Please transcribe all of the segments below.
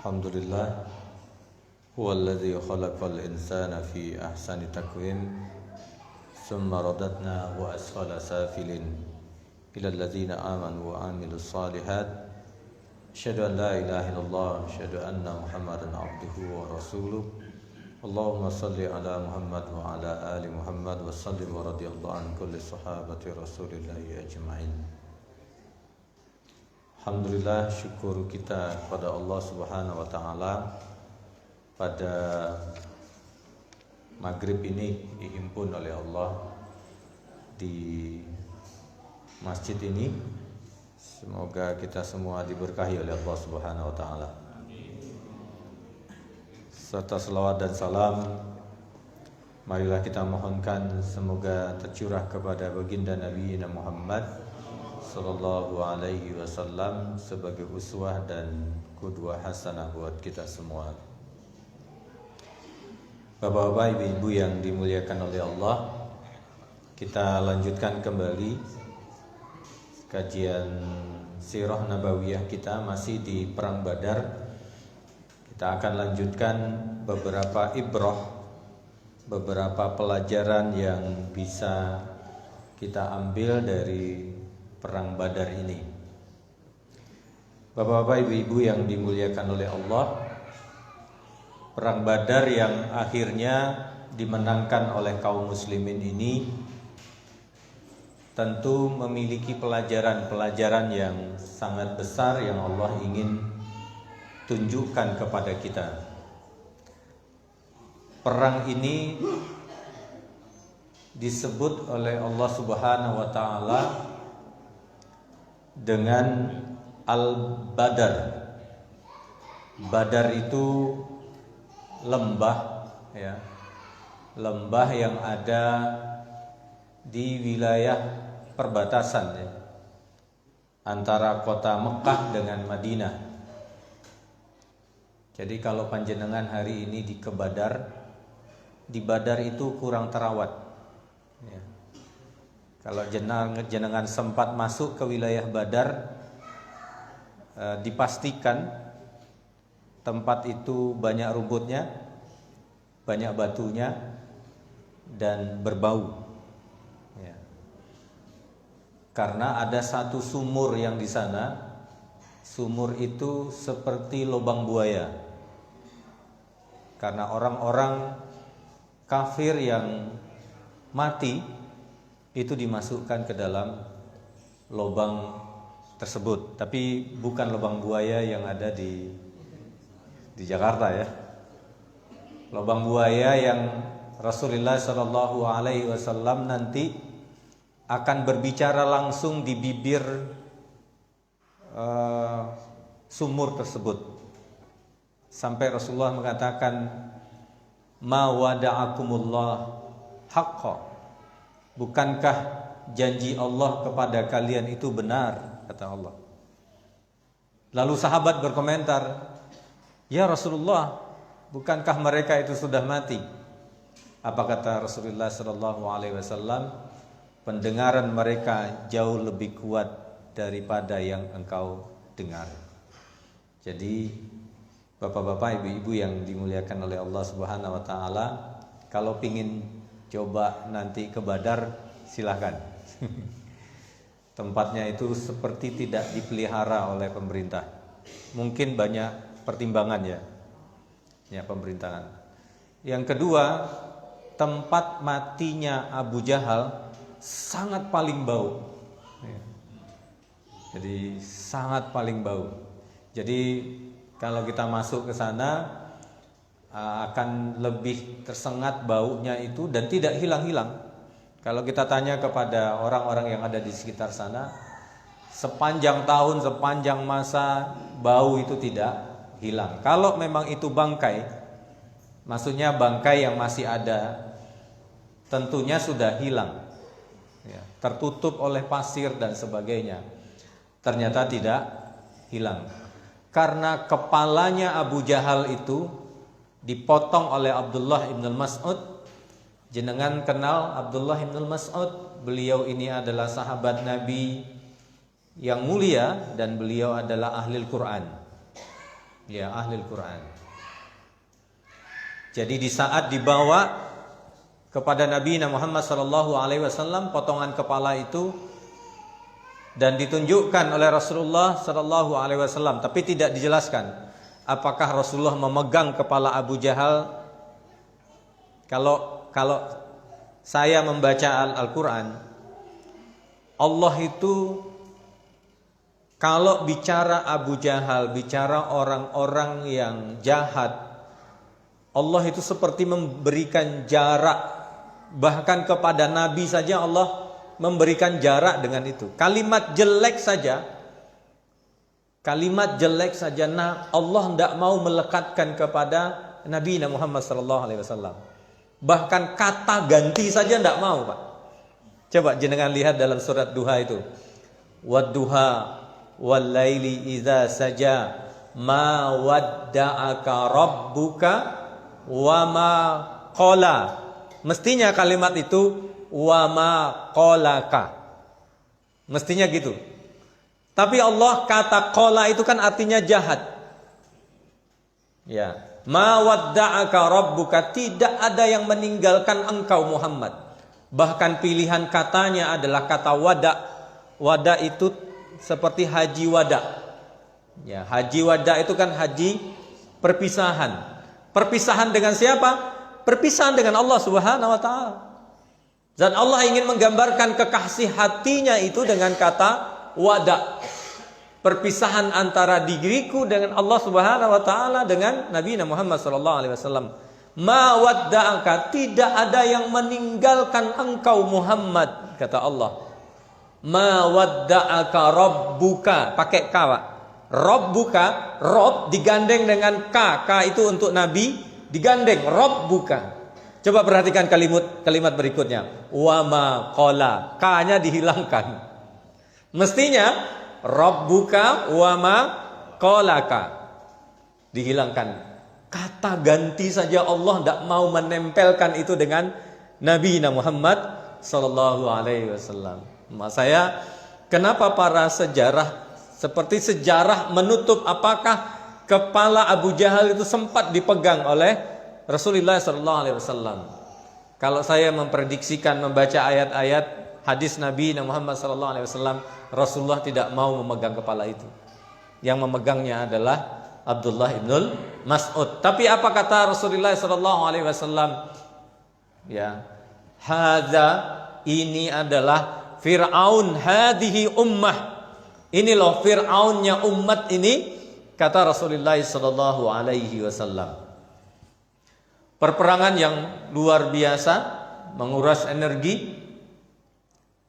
Alhamdulillah huwallazi khalaqal insana fi ahsani taqwim thumma radadnahu asfala safilin ilal ladzina amanu wa amilus solihat asyhadu an la ilaha illallah asyhadu anna muhammadan abduhu wa rasuluh. Allahumma salli ala Muhammad wa ala ali Muhammad wa sallim wa radiyallahu an kulli sahabati rasulillahi ajma'in. Alhamdulillah, syukur kita kepada Allah Subhanahu wa taala pada maghrib ini dihimpun oleh Allah di masjid ini. Semoga kita semua diberkahi oleh Allah Subhanahu wa taala. Serta selawat dan salam marilah kita mohonkan semoga tercurah kepada baginda Nabi Muhammad sallallahu alaihi wasallam sebagai uswah dan qudwah hasanah buat kita semua. Bapak-bapak, ibu-ibu yang dimuliakan oleh Allah, kita lanjutkan kembali kajian sirah nabawiyah kita masih di Perang Badar. Kita akan lanjutkan beberapa ibrah, beberapa pelajaran yang bisa kita ambil dari Perang Badar ini. Bapak-bapak, ibu-ibu yang dimuliakan oleh Allah, Perang Badar yang akhirnya dimenangkan oleh kaum muslimin ini tentu memiliki pelajaran-pelajaran yang sangat besar yang Allah ingin tunjukkan kepada kita. Perang ini disebut oleh Allah Subhanahu wa taala dengan Al-Badar. Badar itu lembah, ya, lembah yang ada di wilayah perbatasan, ya, antara kota Mekah dengan Madinah. Jadi kalau panjenengan hari ini di Badar itu kurang terawat, ya. Kalau jenengan sempat masuk ke wilayah Badar, dipastikan tempat itu banyak rumputnya, banyak batunya, dan berbau, ya. Karena ada satu sumur yang di sana, sumur itu seperti lubang buaya. Karena orang-orang kafir yang mati itu dimasukkan ke dalam lubang tersebut, tapi bukan lubang buaya yang ada di Jakarta, ya. Lubang buaya yang Rasulullah Shallallahu Alaihi Wasallam nanti akan berbicara langsung di bibir sumur tersebut, sampai Rasulullah mengatakan, ma wada'akumullah haqqa, bukankah janji Allah kepada kalian itu benar, kata Allah. Lalu sahabat berkomentar, ya Rasulullah, bukankah mereka itu sudah mati? Apa kata Rasulullah sallallahu alaihi wasallam? Pendengaran mereka jauh lebih kuat daripada yang engkau dengar. Jadi bapak-bapak, ibu-ibu yang dimuliakan oleh Allah Subhanahu wa taala, kalau pingin coba nanti ke Badar, silahkan. Tempatnya itu seperti tidak dipelihara oleh pemerintah. Mungkin banyak pertimbangan, ya pemerintahan. Yang kedua, tempat matinya Abu Jahal sangat paling bau, ya. Jadi sangat paling bau. Jadi kalau kita masuk ke sana akan lebih tersengat baunya itu dan tidak hilang-hilang. Kalau kita tanya kepada orang-orang yang ada di sekitar sana, sepanjang tahun, sepanjang masa, bau itu tidak hilang. Kalau memang itu bangkai, maksudnya bangkai yang masih ada, tentunya sudah hilang, ya, tertutup oleh pasir dan sebagainya. Ternyata tidak hilang, karena kepalanya Abu Jahal itu dipotong oleh Abdullah ibn Mas'ud. Jenengan kenal Abdullah ibn Mas'ud? Beliau ini adalah sahabat Nabi yang mulia dan beliau adalah ahli Al-Quran. Ya, ahli Quran. Jadi di saat dibawa kepada Nabi Muhammad SAW potongan kepala itu dan ditunjukkan oleh Rasulullah SAW, tapi tidak dijelaskan apakah Rasulullah memegang kepala Abu Jahal. Kalau saya membaca Al-Quran, Allah itu kalau bicara Abu Jahal, bicara orang-orang yang jahat, Allah itu seperti memberikan jarak. Bahkan kepada Nabi saja Allah memberikan jarak dengan itu. Kalimat jelek saja, nah Allah tidak mau melekatkan kepada Nabi Muhammad SAW. Bahkan kata ganti saja tidak mau, Pak. Coba jenengan lihat dalam surat Duha itu. Wadduha wal laili idza saja ma wadda'aka rabbuka wa ma qala. Mestinya kalimat itu wa ma qalaka. Mestinya gitu. Tapi Allah kata qala itu kan artinya jahat. Ya, ma wadda'aka rabbuka, tidak ada yang meninggalkan engkau Muhammad. Bahkan pilihan katanya adalah kata wada. Wada itu seperti haji wada. Ya, haji wada itu kan haji perpisahan. Perpisahan dengan siapa? Perpisahan dengan Allah Subhanahu wa taala. Dan Allah ingin menggambarkan kekasih hatinya itu dengan kata wada. Perpisahan antara diriku dengan Allah Subhanahu wa taala dengan Nabi Muhammad sallallahu alaihi wasallam. Ma wadda'aka, tidak ada yang meninggalkan engkau Muhammad, kata Allah. Ma wadda'aka rabbuka, pakai ka, Pak. Rabbuka, Rob digandeng dengan K. K itu untuk Nabi, digandeng Rabbuka. Coba perhatikan kalimat berikutnya. Wa ma qala, K-nya dihilangkan. Mestinya Rabbuka wa ma qalaka, dihilangkan. Kata ganti saja Allah tidak mau menempelkan itu dengan Nabi Muhammad sallallahu alaihi wasallam. Saya kenapa para sejarah seperti sejarah menutup apakah kepala Abu Jahal itu sempat dipegang oleh Rasulullah sallallahu alaihi wasallam. Kalau saya memprediksikan membaca ayat-ayat hadis Nabi Muhammad sallallahu alaihi wasallam, Rasulullah tidak mau memegang kepala itu. Yang memegangnya adalah Abdullah ibnul Mas'ud. Tapi apa kata Rasulullah sallallahu alaihi wasallam? Ya, hadza, ini adalah Fir'aun hadhihi ummah. Ini loh Fir'aunnya umat ini, kata Rasulullah sallallahu alaihi wasallam. Perperangan yang luar biasa, menguras energi.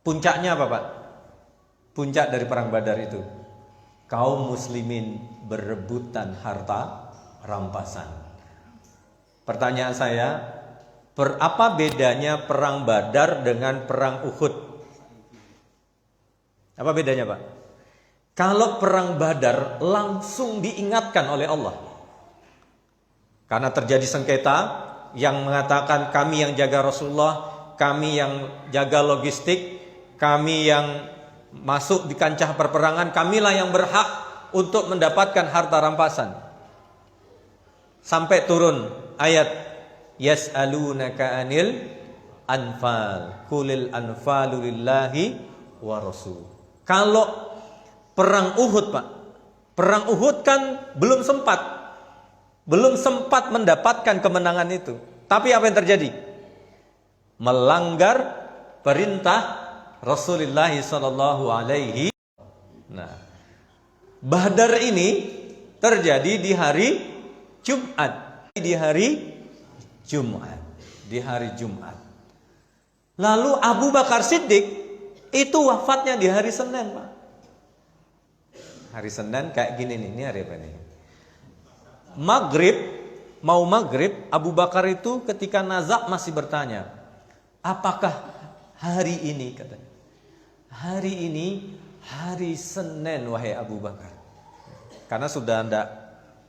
Puncaknya apa, Pak? Puncak dari perang Badar itu, kaum muslimin berebutan harta rampasan. Pertanyaan saya, apa bedanya perang Badar dengan perang Uhud? Apa bedanya, Pak? Kalau perang Badar langsung diingatkan oleh Allah. Karena terjadi sengketa yang mengatakan kami yang jaga Rasulullah, kami yang jaga logistik, kami yang masuk di kancah perperangan, kamilah yang berhak untuk mendapatkan harta rampasan. Sampai turun ayat yas'alunaka anil anfal qulil anfalu lillahi wa rasul. Kalau perang Uhud, Pak, perang Uhud kan belum sempat mendapatkan kemenangan itu. Tapi apa yang terjadi? Melanggar perintah Rasulullah sallallahu alaihi. Nah, Badar ini terjadi di hari Jumat. Di hari Jumat. Lalu Abu Bakar Siddiq itu wafatnya di hari Senin, Pak. Hari Senin kayak gini nih. Ini hari apa nih? Mau maghrib, Abu Bakar itu ketika nazak masih bertanya, apakah hari ini, katanya. Hari ini hari Senin, wahai Abu Bakar. Karena sudah tidak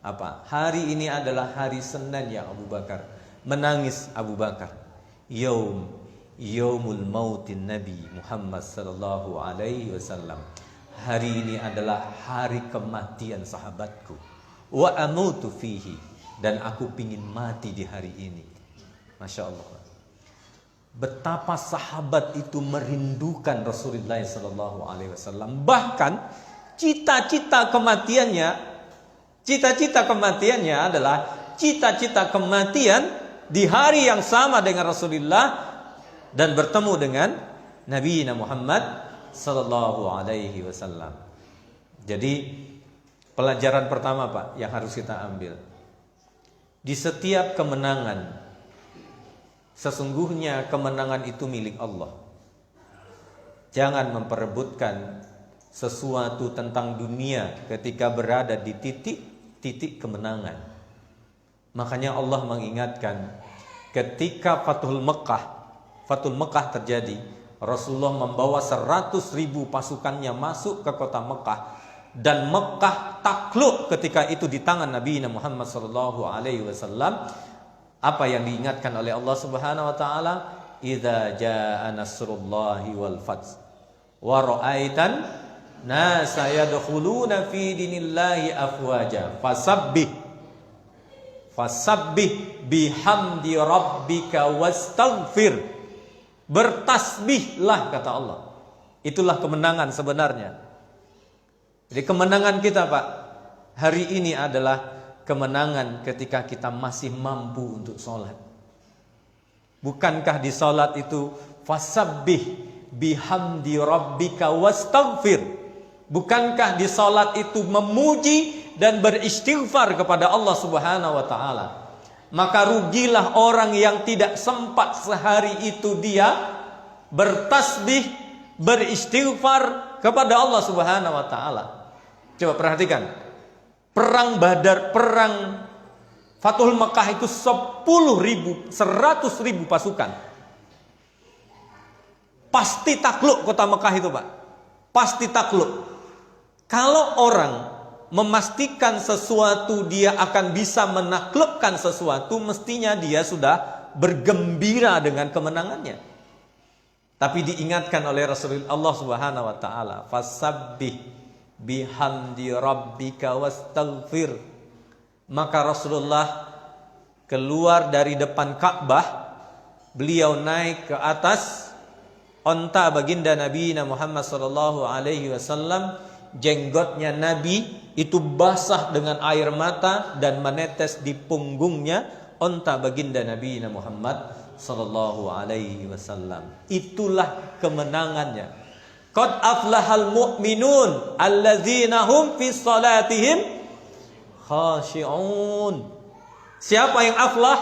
apa. Hari ini adalah hari Senin ya Abu Bakar. Menangis Abu Bakar. Yaumul mautin Nabi Muhammad sallallahu alaihi wasallam. Hari ini adalah hari kematian sahabatku. wa amutu fihi, dan aku pingin mati di hari ini. Masya Allah. Betapa sahabat itu merindukan Rasulullah sallallahu alaihi wasallam. Bahkan cita-cita kematiannya adalah cita-cita kematian di hari yang sama dengan Rasulullah dan bertemu dengan Nabi Muhammad sallallahu alaihi wasallam. Jadi pelajaran pertama Pak yang harus kita ambil, di setiap kemenangan, sesungguhnya kemenangan itu milik Allah. Jangan memperebutkan sesuatu tentang dunia ketika berada di titik kemenangan. Makanya Allah mengingatkan ketika Fathul Mekah terjadi, Rasulullah membawa 100.000 pasukannya masuk ke kota Mekah, dan Mekah takluk ketika itu di tangan Nabi Muhammad SAW. Apa yang diingatkan oleh Allah Subhanahu wa taala? Idza jaa nasrullahi wal fath wa ra'aitan nasa yadkhuluna fi dinillahi afwaja fasabbih bihamdi rabbika wastaghfir. Bertasbihlah, kata Allah. Itulah kemenangan sebenarnya. Jadi kemenangan kita Pak hari ini adalah kemenangan ketika kita masih mampu untuk sholat. Bukankah di sholat itu fasabbih bihamdi rabbika wastaghfir? Bukankah di sholat itu memuji dan beristighfar kepada Allah Subhanahu wa taala? Maka rugilah orang yang tidak sempat sehari itu dia bertasbih, beristighfar kepada Allah Subhanahu wa taala. Coba perhatikan, perang Badar, perang Fathul Mekah itu 100.000 pasukan. Pasti takluk kota Mekah itu Pak. Pasti takluk. Kalau orang memastikan sesuatu dia akan bisa menaklukkan sesuatu, mestinya dia sudah bergembira dengan kemenangannya. Tapi diingatkan oleh Rasulullah Allah Subhanahu wa taala, fasabbih bihamdi rabbika wastaghfir. Maka Rasulullah keluar dari depan Ka'bah, beliau naik ke atas onta baginda Nabi Muhammad sallallahu alaihi wasallam. Jenggotnya Nabi itu basah dengan air mata dan menetes di punggungnya onta baginda Nabi Muhammad sallallahu alaihi wasallam. Itulah kemenangannya. Qad aflahal mu'minun alladzina hum fi salatihim khashi'un. Siapa yang aflah?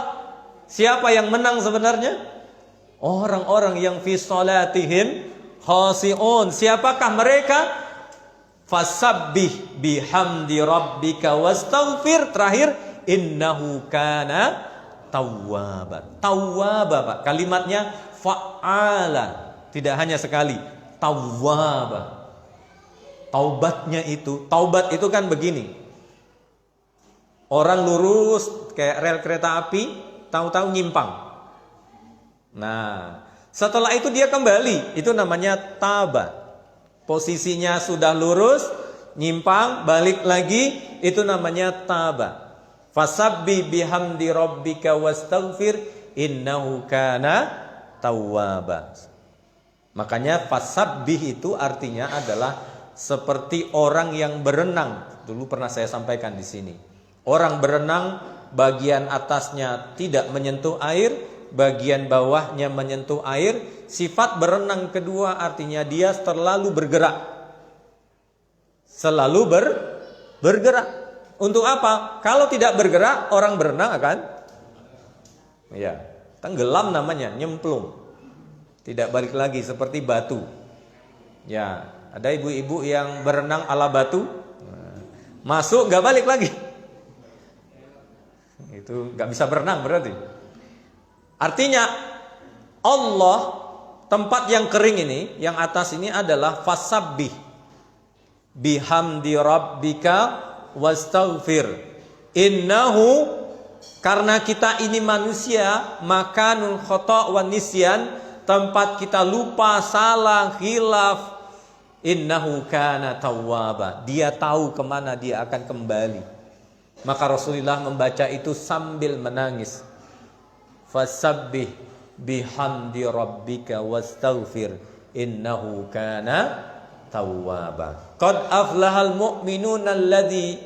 Siapa yang menang sebenarnya? Orang-orang yang fi salatihim khashi'un. Siapakah mereka? Fasabbih bihamdi rabbika wastaghfir. Terakhir, innahu kana tawwaba. Tawwaba Pak, kalimatnya fa'ala, tidak hanya sekali. Tawwaba. Taubatnya itu, taubat itu kan begini. Orang lurus kayak rel kereta api, tahu-tahu nyimpang. Nah, setelah itu dia kembali, itu namanya taba. Posisinya sudah lurus, nyimpang, balik lagi, itu namanya taba. Fasabbi bihamdi rabbika wastaghfir innahu kana tawwaba. Makanya fasabbih itu artinya adalah seperti orang yang berenang. Dulu pernah saya sampaikan di sini. Orang berenang, bagian atasnya tidak menyentuh air, bagian bawahnya menyentuh air. Sifat berenang kedua artinya dia selalu bergerak. Selalu bergerak. Untuk apa? Kalau tidak bergerak, orang berenang akan tenggelam namanya, nyemplung. Tidak balik lagi seperti batu. Ya, ada ibu-ibu yang berenang ala batu. Masuk nggak balik lagi. Itu nggak bisa berenang berarti. Artinya Allah, tempat yang kering ini, yang atas ini adalah fasabbih bihamdi rabbika wastaghfir innahu, karena kita ini manusia, makanul khata' wan nisyan, tempat kita lupa, salah, khilaf. Innahu kana tawwaba. Dia tahu kemana dia akan kembali. Maka Rasulullah membaca itu sambil menangis. Fasabbih bihamdi rabbika wastaghfir innahu kana tawwaba. Qad aflahal mu'minuna alladzi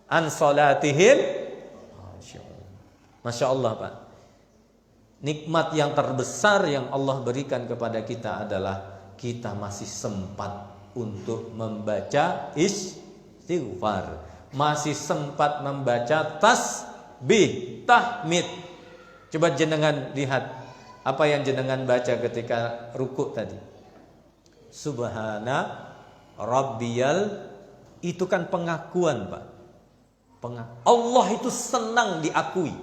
an salatihim. Masya Allah, Pak. Nikmat yang terbesar yang Allah berikan kepada kita adalah kita masih sempat untuk membaca istighfar, masih sempat membaca tasbih, tahmid. Coba jenengan lihat apa yang jenengan baca ketika rukuk tadi. Subhana rabbiyal, itu kan pengakuan, Pak. Allah itu senang diakui.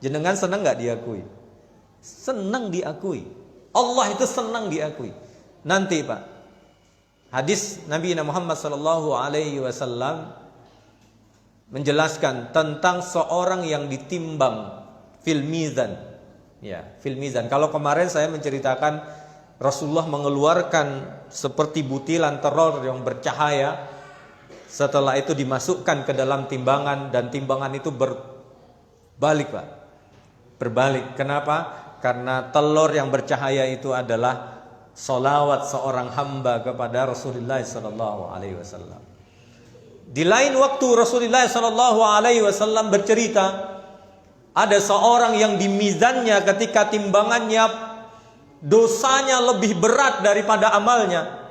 Jenengan senang nggak diakui? Senang diakui. Allah itu senang diakui. Nanti, Pak, hadis Nabi Muhammad SAW menjelaskan tentang seorang yang ditimbang fil mizan. Ya, fil mizan. Kalau kemarin saya menceritakan Rasulullah mengeluarkan seperti butilan telur yang bercahaya. Setelah itu dimasukkan ke dalam timbangan dan timbangan itu berbalik, Pak. Berbalik. Kenapa? Karena telur yang bercahaya itu adalah solawat seorang hamba kepada Rasulullah SAW. Di lain waktu Rasulullah SAW bercerita, ada seorang yang di mizannya ketika timbangannya dosanya lebih berat daripada amalnya.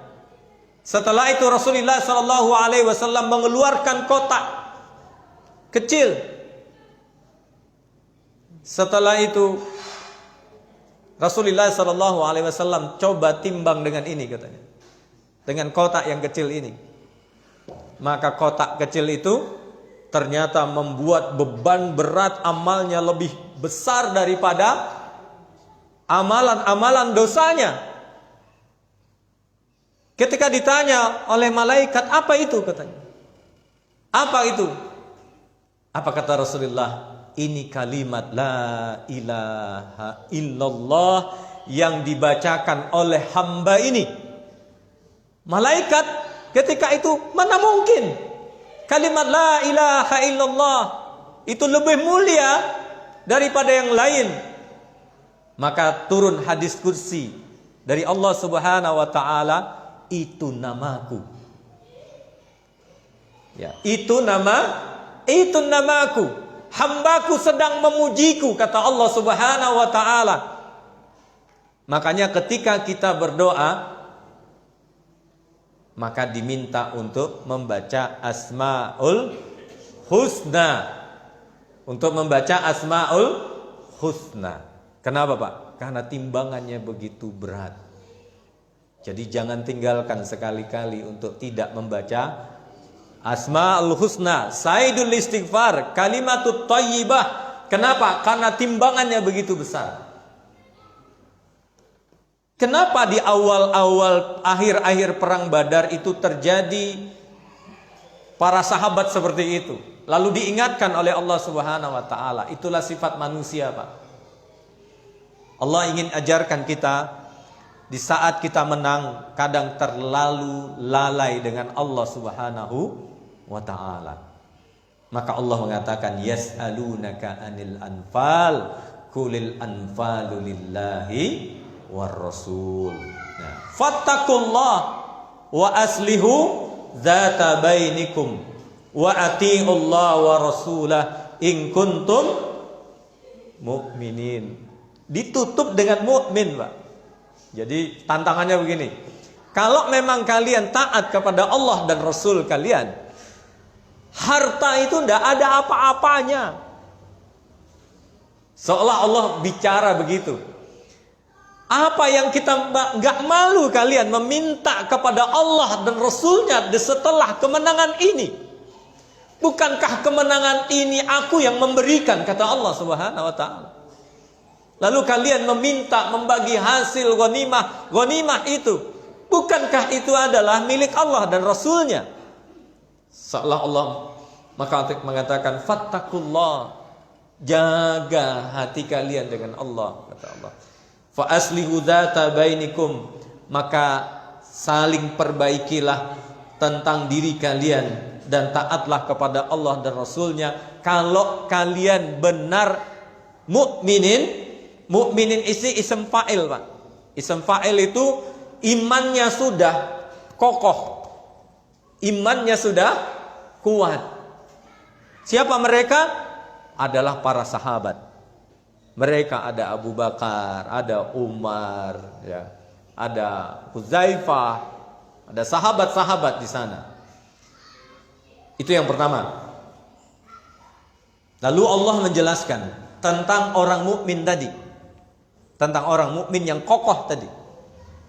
Setelah itu Rasulullah SAW mengeluarkan kotak kecil. Setelah itu Rasulullah SAW coba timbang dengan ini, katanya, dengan kotak yang kecil ini. Maka kotak kecil itu ternyata membuat beban berat amalnya lebih besar daripada amalan-amalan dosanya. Ketika ditanya oleh malaikat, apa itu, katanya? Apa itu? Apa kata Rasulullah? Ini kalimat la ilaha illallah yang dibacakan oleh hamba ini. Malaikat ketika itu, mana mungkin kalimat la ilaha illallah itu lebih mulia daripada yang lain. Maka turun hadis kursi dari Allah Subhanahu wa taala, itu namaku. Ya, itu namaku. Hambaku sedang memujiku, kata Allah Subhanahu wa taala. Makanya ketika kita berdoa, maka diminta untuk membaca Asmaul Husna. Untuk membaca Asmaul Husna. Kenapa, Pak? Karena timbangannya begitu berat. Jadi jangan tinggalkan sekali-kali untuk tidak membaca Asmaul Husna, Sayyidul Istighfar, Kalimatut Thayyibah. Kenapa? Karena timbangannya begitu besar. Kenapa di awal-awal akhir-akhir perang Badar itu terjadi para sahabat seperti itu? Lalu diingatkan oleh Allah Subhanahu wa taala. Itulah sifat manusia, Pak. Allah ingin ajarkan kita, di saat kita menang kadang terlalu lalai dengan Allah Subhanahu wa ta'ala. Maka Allah mengatakan, yas'alunaka anil anfal qulil anfalu lillahi war rasul. Fattakullah wa aslihu dzata bainikum wa atiiullah wa rasulah in kuntum mu'minin. Ditutup dengan mukmin, Pak. Jadi tantangannya begini. Kalau memang kalian taat kepada Allah dan Rasul kalian, harta itu tidak ada apa-apanya. Seolah Allah bicara begitu. Apa yang kita nggak malu kalian meminta kepada Allah dan Rasulnya setelah kemenangan ini? Bukankah kemenangan ini aku yang memberikan, kata Allah Subhanahu wa ta'ala. Lalu kalian meminta membagi hasil ghanimah. Ghanimah itu, bukankah itu adalah milik Allah dan Rasulnya? Seolah Allah mengatakan, fattakullah, jaga hati kalian dengan Allah, kata Allah. Fa aslihu dzata bainikum, maka saling perbaikilah tentang diri kalian. dan taatlah kepada Allah dan Rasulnya kalau kalian benar mukminin. Mukminin isi ism fa'il, Pak. Ism fa'il itu imannya sudah kokoh, imannya sudah kuat. Siapa mereka? Adalah para sahabat. Mereka ada Abu Bakar, ada Umar, ya, ada Huzaifah, ada sahabat-sahabat di sana. Itu yang pertama. Lalu Allah menjelaskan tentang orang mukmin tadi. Tentang orang mukmin yang kokoh tadi.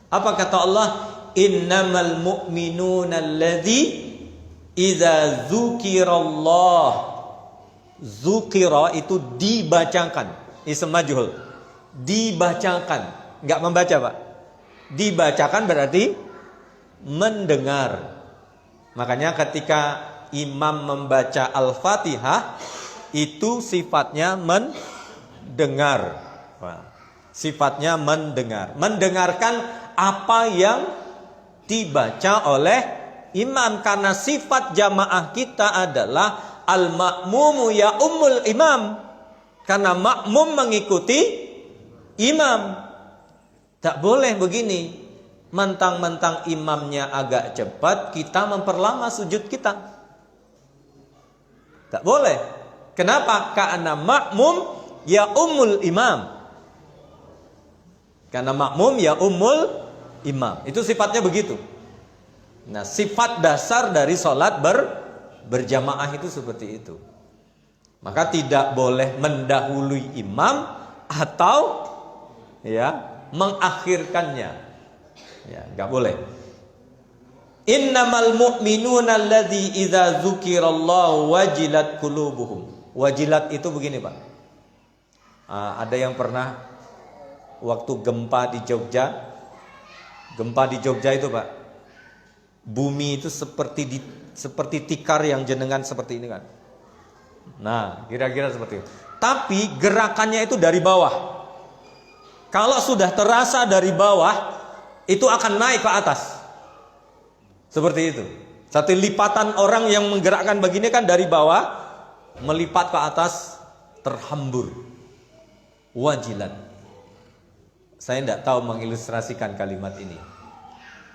Apa kata Allah? Innamal mu'minuna alladzi idza dzukirallah. Dzukira itu dibacakan. Ism majhul. Dibacakan. Enggak membaca, Pak. Dibacakan berarti mendengar. Makanya ketika imam membaca Al-Fatihah itu sifatnya mendengar. Sifatnya mendengar. Mendengarkan apa yang dibaca oleh imam. Karena sifat jamaah kita adalah al-ma'mumu ya ummul imam. Karena makmum mengikuti imam. Tak boleh begini. Mentang-mentang imamnya agak cepat, kita memperlama sujud kita. Tak boleh. Kenapa? Karena makmum ya ummul imam. Karena makmum ya ummul imam. Itu sifatnya begitu. Nah, sifat dasar dari sholat berjamaah itu seperti itu. Maka tidak boleh mendahului imam atau ya mengakhirkannya. Ya, enggak boleh. Innamal mu'minuna alladzi idza dzukirallahu wajilat qulubuhum. Wajilat itu begini, Pak. Ada yang pernah waktu gempa di Jogja. Gempa di Jogja itu, Pak, bumi itu seperti tikar yang jenengan seperti ini kan. Nah, kira-kira seperti itu. Tapi gerakannya itu dari bawah. Kalau sudah terasa dari bawah, itu akan naik ke atas. Seperti itu. Satu lipatan orang yang menggerakkan begini kan dari bawah melipat ke atas, terhambur. Wajilat. Saya tidak tahu mengilustrasikan kalimat ini.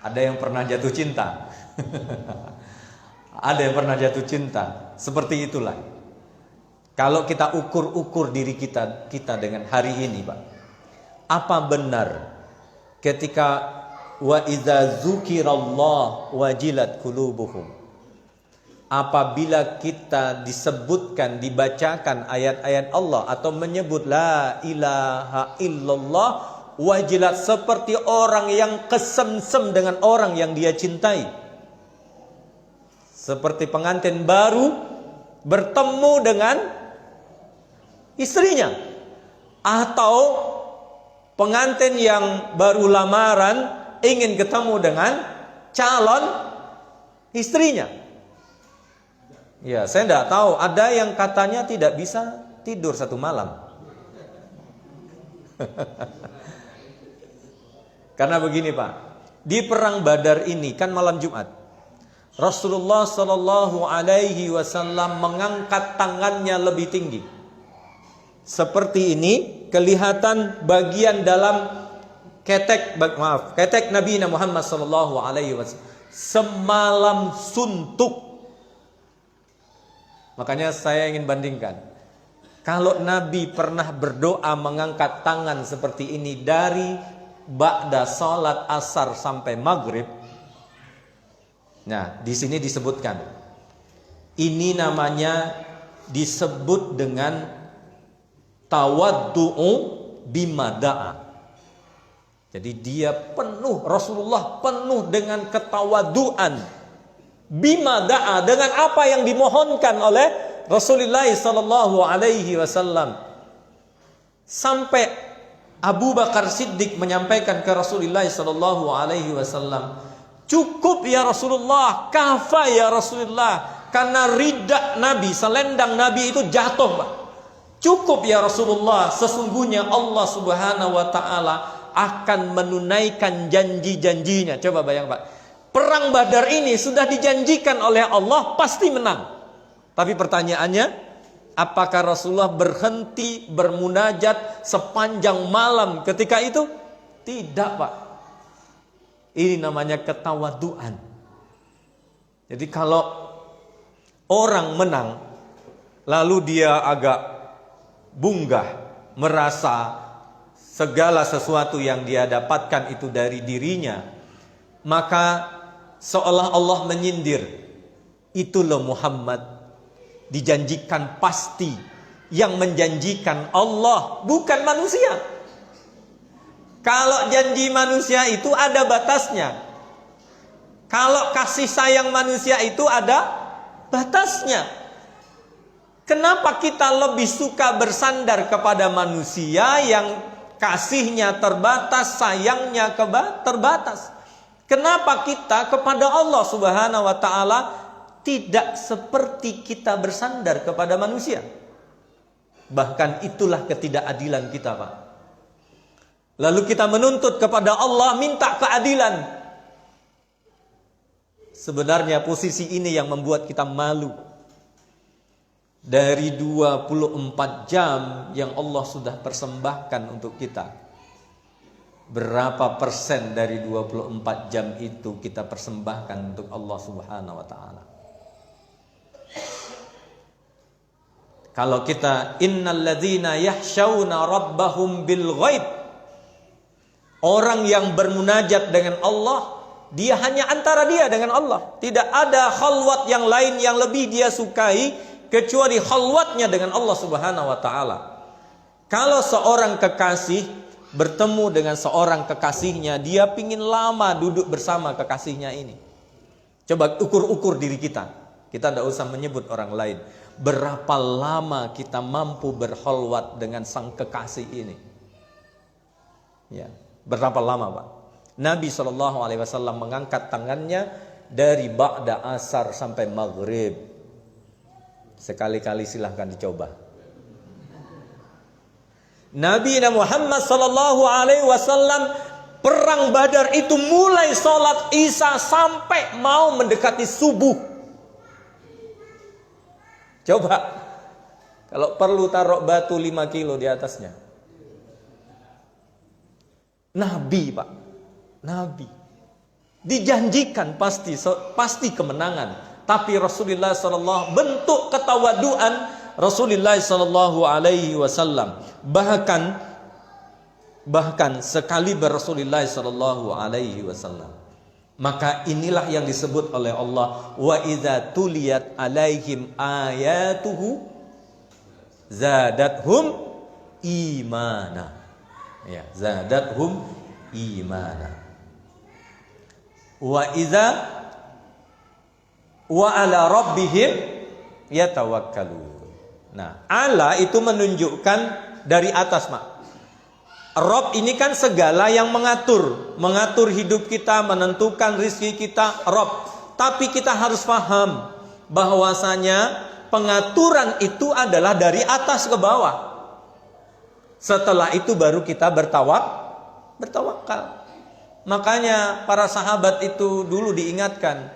Ada yang pernah jatuh cinta? Ada yang pernah jatuh cinta? Seperti itulah. Kalau kita ukur diri kita dengan hari ini, Pak. Apa benar ketika wa idza dzukirallah wajilat qulubuhum? Apabila kita disebutkan, dibacakan ayat-ayat Allah atau menyebut la ilaha illallah, wajilat seperti orang yang kesemsem dengan orang yang dia cintai. Seperti pengantin baru bertemu dengan istrinya. Atau pengantin yang baru lamaran ingin ketemu dengan calon istrinya. Ya, saya tidak tahu. Ada yang katanya tidak bisa tidur satu malam. Karena begini, Pak, di perang Badar ini kan malam Jumat, Rasulullah Shallallahu Alaihi Wasallam mengangkat tangannya lebih tinggi, seperti ini, kelihatan bagian dalam ketek Nabi Muhammad Shallallahu Alaihi Wasallam semalam suntuk. Makanya saya ingin bandingkan, kalau Nabi pernah berdoa mengangkat tangan seperti ini dari ba'da salat asar sampai maghrib. Nah, di sini disebutkan. Ini namanya disebut dengan tawaddu'u bimada'a. Jadi dia penuh, Rasulullah penuh dengan ketawaduan. Bimada'a, dengan apa yang dimohonkan oleh Rasulullah sallallahu alaihi wasallam. Sampai Abu Bakar Siddiq menyampaikan ke Rasulullah sallallahu alaihi wasallam, "Cukup ya Rasulullah, kafa ya Rasulullah." Karena ridha Nabi, selendang Nabi itu jatuh, Pak. Cukup ya Rasulullah, sesungguhnya Allah Subhanahu wa taala akan menunaikan janji-janjinya. Coba bayang, Pak. Perang Badar ini sudah dijanjikan oleh Allah pasti menang. Tapi pertanyaannya, apakah Rasulullah berhenti bermunajat sepanjang malam ketika itu? Tidak, Pak. Ini namanya ketawaduan. Jadi kalau orang menang, lalu dia agak bunggah, merasa segala sesuatu yang dia dapatkan itu dari dirinya, maka seolah Allah menyindir, itu loh Muhammad, dijanjikan pasti. Yang menjanjikan Allah, bukan manusia. Kalau janji manusia itu ada batasnya. Kalau kasih sayang manusia itu ada batasnya. Kenapa kita lebih suka bersandar kepada manusia yang kasihnya terbatas, sayangnya terbatas? Kenapa kita kepada Allah Subhanahu wa ta'ala tidak seperti kita bersandar kepada manusia? Bahkan itulah ketidakadilan kita, Pak. Lalu kita menuntut kepada Allah, minta keadilan. Sebenarnya posisi ini yang membuat kita malu. Dari 24 jam yang Allah sudah persembahkan untuk kita, berapa persen dari 24 jam itu kita persembahkan untuk Allah Subhanahu wa ta'ala? Kalau kita innalladzina yahsyauna rabbahum bil ghaib, orang yang bermunajat dengan Allah, dia hanya antara dia dengan Allah. Tidak ada khalwat yang lain yang lebih dia sukai kecuali khalwatnya dengan Allah Subhanahu wa ta'ala. Kalau seorang kekasih bertemu dengan seorang kekasihnya, dia pingin lama duduk bersama kekasihnya ini. Coba ukur-ukur diri kita. Kita tidak usah menyebut orang lain. Berapa lama kita mampu berkhalwat dengan sang kekasih ini? Ya, berapa lama, Pak? Nabi SAW mengangkat tangannya dari ba'da asar sampai maghrib. Sekali-kali silahkan dicoba. Nabi Muhammad SAW perang Badar itu mulai sholat isya sampai mau mendekati subuh. Coba, kalau perlu taruh batu 5 kilo di atasnya. Nabi, Pak, Nabi dijanjikan pasti kemenangan. Tapi Rasulullah SAW, bentuk ketawaduan Rasulullah sallallahu alaihi wasallam, bahkan sekali Rasulullah sallallahu alaihi wasallam. Maka inilah yang disebut oleh Allah, wa idza tuliyat alaihim ayatuhu zadathum imana. Ya, zadathum imana. Wa idza wa ala rabbihim yatawakkalun. Nah, Allah itu menunjukkan dari atas, Mak. Rob ini kan segala yang mengatur hidup kita, menentukan rizki kita, Rob. Tapi kita harus paham bahwasanya pengaturan itu adalah dari atas ke bawah. Setelah itu baru kita bertawakal. Makanya para sahabat itu dulu diingatkan,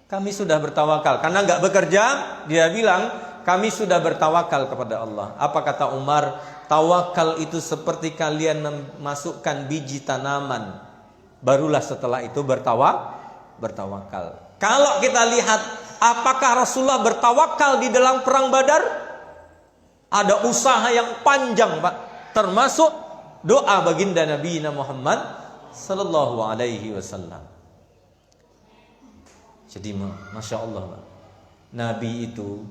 kami sudah bertawakal. Karena nggak bekerja, dia bilang, kami sudah bertawakal kepada Allah. Apa kata Umar? Tawakal itu seperti kalian memasukkan biji tanaman. Barulah setelah itu bertawakal. Kalau kita lihat, apakah Rasulullah bertawakal di dalam perang Badar? Ada usaha yang panjang, Pak. Termasuk doa baginda Nabi Muhammad sallallahu alaihi wasallam. Jadi Masya Allah, Pak, Nabi itu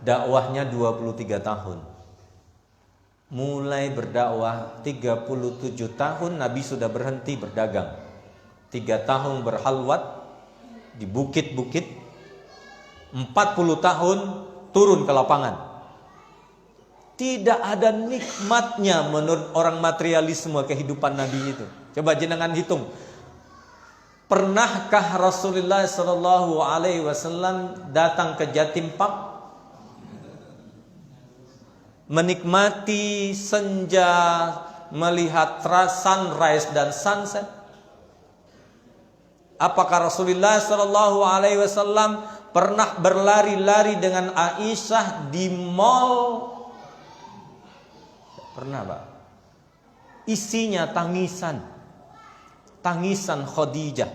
dakwahnya 23 tahun. Mulai berdakwah 37 tahun Nabi sudah berhenti berdagang. 3 tahun berhalwat di bukit-bukit. 40 tahun turun ke lapangan. Tidak ada nikmatnya menurut orang materialisme kehidupan Nabi itu. Coba jenengan hitung. Pernahkah Rasulullah sallallahu alaihi wasallam datang ke Jatim Park menikmati senja, melihat sunrise dan sunset? Apakah Rasulullah Shallallahu Alaihi Wasallam pernah berlari-lari dengan Aisyah di mall? Pernah, Pak. Isinya tangisan, tangisan Khadijah,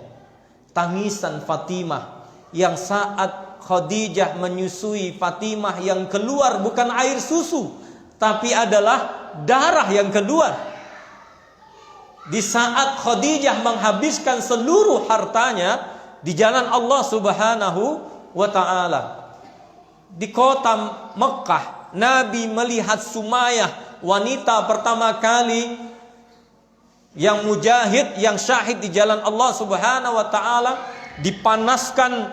tangisan Fatimah, yang saat Khadijah menyusui Fatimah yang keluar bukan air susu, tapi adalah darah yang keluar. Di saat Khadijah menghabiskan seluruh hartanya di jalan Allah Subhanahu wa Ta'ala. Di kota Mekah, Nabi melihat Sumayyah, wanita pertama kali yang mujahid, yang syahid di jalan Allah Subhanahu wa Ta'ala, dipanaskan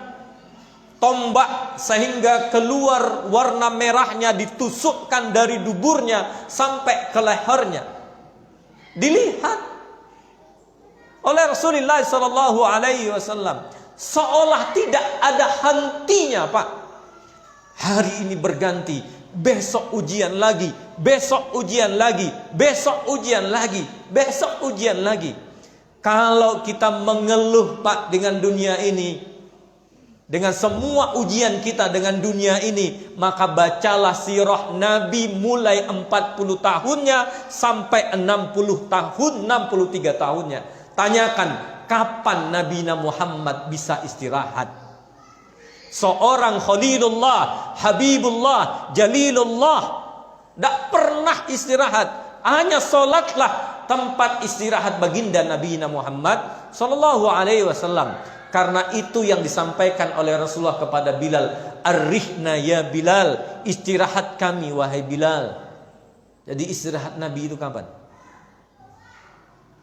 tombak sehingga keluar warna merahnya, ditusukkan dari duburnya sampai ke lehernya. Dilihat oleh Rasulullah Sallallahu Alaihi Wasallam, seolah tidak ada hentinya, Pak. Hari ini berganti, besok ujian lagi, besok ujian lagi, besok ujian lagi, besok ujian lagi. Kalau kita mengeluh, Pak, dengan dunia ini, dengan semua ujian kita dengan dunia ini, maka bacalah sirah Nabi mulai 40 tahunnya sampai 60 tahun, 63 tahunnya. Tanyakan, kapan Nabi Muhammad bisa istirahat? Seorang Khalilullah, Habibullah, Jalilullah, tidak pernah istirahat. Hanya solatlah tempat istirahat baginda Nabi Muhammad Sallallahu Alaihi Wasallam. Karena itu yang disampaikan oleh Rasulullah kepada Bilal, Arrihna ya Bilal, istirahat kami wahai Bilal. Jadi istirahat Nabi itu kapan?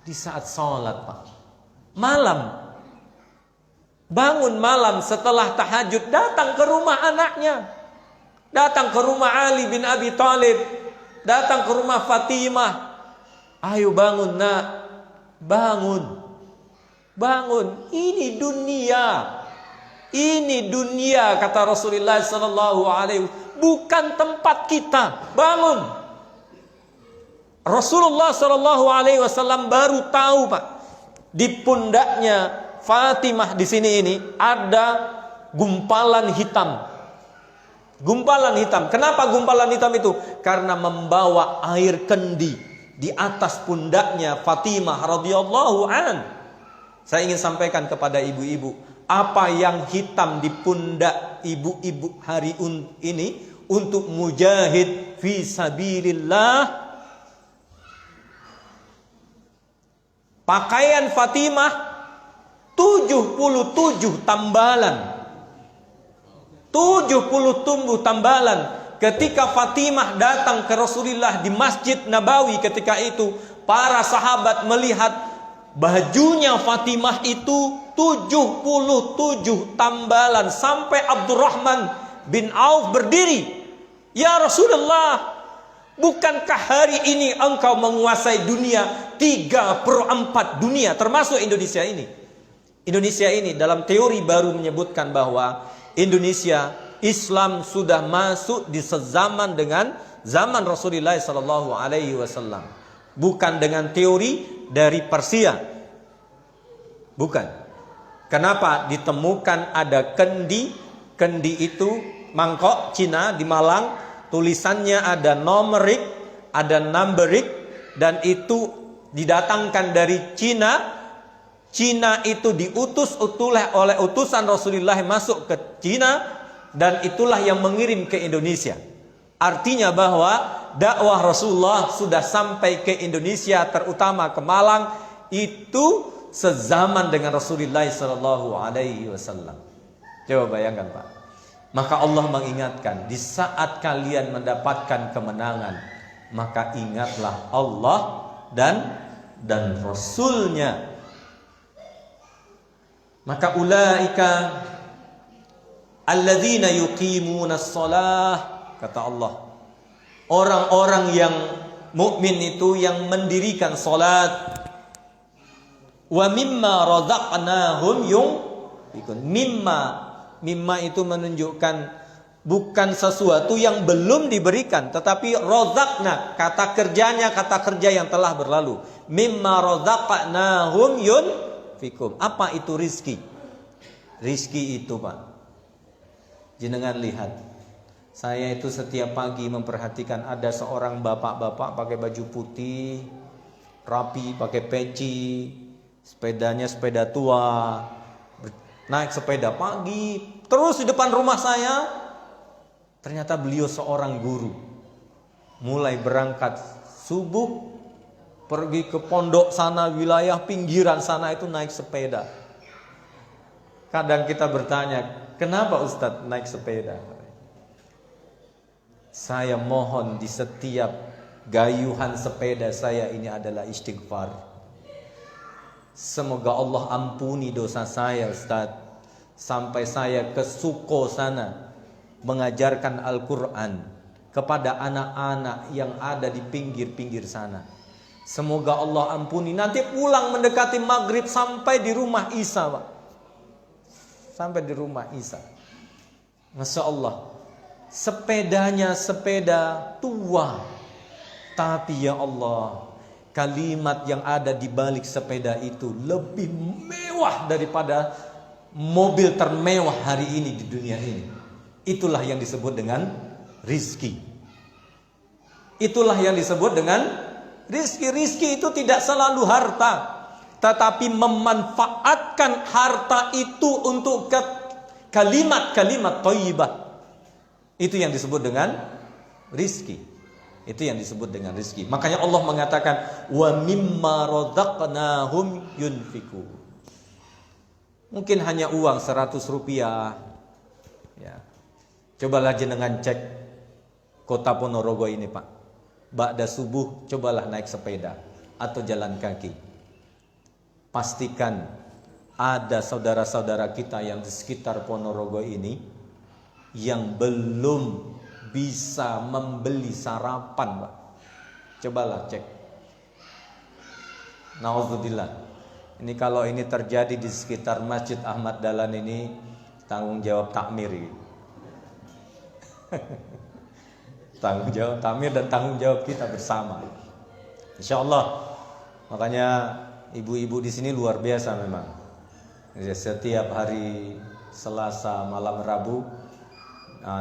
Di saat sholat, Pak. Malam. Bangun malam setelah tahajud, datang ke rumah anaknya, datang ke rumah Ali bin Abi Thalib, datang ke rumah Fatimah. Ayo bangun nak, bangun, bangun. Ini dunia, kata Rasulullah Sallallahu Alaihi Wasallam, bukan tempat kita. Bangun. Rasulullah Sallallahu Alaihi Wasallam baru tahu, Pak, di pundaknya Fatimah di sini ini ada gumpalan hitam. Gumpalan hitam. Kenapa gumpalan hitam itu? Karena membawa air kendi di atas pundaknya Fatimah radhiyallahu an. Saya ingin sampaikan kepada ibu-ibu, apa yang hitam di pundak ibu-ibu hari ini untuk mujahid fi sabilillah. Pakaian Fatimah 77 tambalan. 70 tambalan. Ketika Fatimah datang ke Rasulullah di Masjid Nabawi ketika itu, para sahabat melihat bajunya Fatimah itu 77 tambalan. Sampai Abdurrahman bin Auf berdiri. Ya Rasulullah, bukankah hari ini engkau menguasai dunia 3/4 dunia, termasuk Indonesia ini? Indonesia ini dalam teori baru menyebutkan bahwa Indonesia, Islam sudah masuk di sezaman dengan zaman Rasulullah Sallallahu Alaihi Wasallam. Bukan dengan teori dari Persia. Bukan. Kenapa? Ditemukan ada kendi. Kendi itu mangkok Cina di Malang. Tulisannya ada numerik, ada numberik, dan itu didatangkan dari Cina. Cina itu diutus oleh utusan Rasulullah masuk ke Cina, dan itulah yang mengirim ke Indonesia. Artinya bahwa dakwah Rasulullah sudah sampai ke Indonesia, terutama ke Malang, itu sezaman dengan Rasulullah Sallallahu Alaihi Wasallam. Coba bayangkan, Pak. Maka Allah mengingatkan, di saat kalian mendapatkan kemenangan, maka ingatlah Allah dan Rasulnya. Maka ulaika alladzina yuqimuna shalah, kata Allah, orang-orang yang mukmin itu yang mendirikan salat. Wa mimma razaqnahum yunfiqun. Mimma itu menunjukkan bukan sesuatu yang belum diberikan, tetapi razaqna, kata kerja yang telah berlalu. Mimma razaqnahum yunfiqun. fikum. Apa itu rizki? Rizki itu, Pak, jenengan lihat, saya itu setiap pagi memperhatikan ada seorang bapak-bapak pakai baju putih, rapi, pakai peci, sepedanya sepeda tua, naik sepeda pagi, terus di depan rumah saya. Ternyata beliau seorang guru. Mulai berangkat subuh, pergi ke pondok sana, wilayah pinggiran sana itu naik sepeda. Kadang kita bertanya, kenapa Ustadz naik sepeda? Saya mohon di setiap gayuhan sepeda saya ini adalah istighfar. Semoga Allah ampuni dosa saya, Ustadz. Sampai saya ke Suko sana mengajarkan Al-Quran kepada anak-anak yang ada di pinggir-pinggir sana. Semoga Allah ampuni. Nanti pulang mendekati maghrib sampai di rumah Isa, Pak. Sampai di rumah Isa. Masya Allah. Sepedanya sepeda tua. Tapi ya Allah, kalimat yang ada di balik sepeda itu lebih mewah daripada mobil termewah hari ini di dunia ini. Itulah yang disebut dengan rizki. Itulah yang disebut dengan rizki. Rizki itu tidak selalu harta, tetapi memanfaatkan harta itu untuk kalimat-kalimat thayyibah. Itu yang disebut dengan rizki. Itu yang disebut dengan rizki. Makanya Allah mengatakan, wa mimma razaqnahum yunfiqun. Mungkin hanya uang 100 rupiah. Ya. Cobalah jenengan cek kota Ponorogo ini, Pak. Ba'da subuh cobalah naik sepeda atau jalan kaki. Pastikan ada saudara-saudara kita yang di sekitar Ponorogo ini yang belum bisa membeli sarapan, Pak. Cobalah cek. Nauzubillah. Ini kalau ini terjadi di sekitar Masjid Ahmad Dahlan ini, tanggung jawab takmir. Tanggung jawab takmir dan tanggung jawab kita bersama. Insya Allah. Makanya ibu-ibu di sini luar biasa memang. Setiap hari Selasa malam Rabu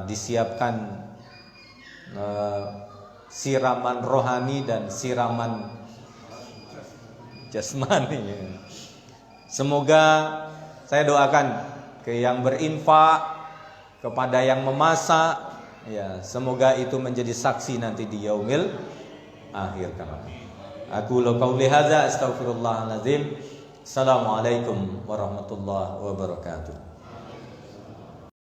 disiapkan siraman rohani dan siraman jasmani. Semoga saya doakan ke yang berinfak, kepada yang memasak, ya, semoga itu menjadi saksi nanti di yaumil akhir kelak. Aku qauli hadza astaghfirullahalazim. Assalamualaikum warahmatullahi wabarakatuh.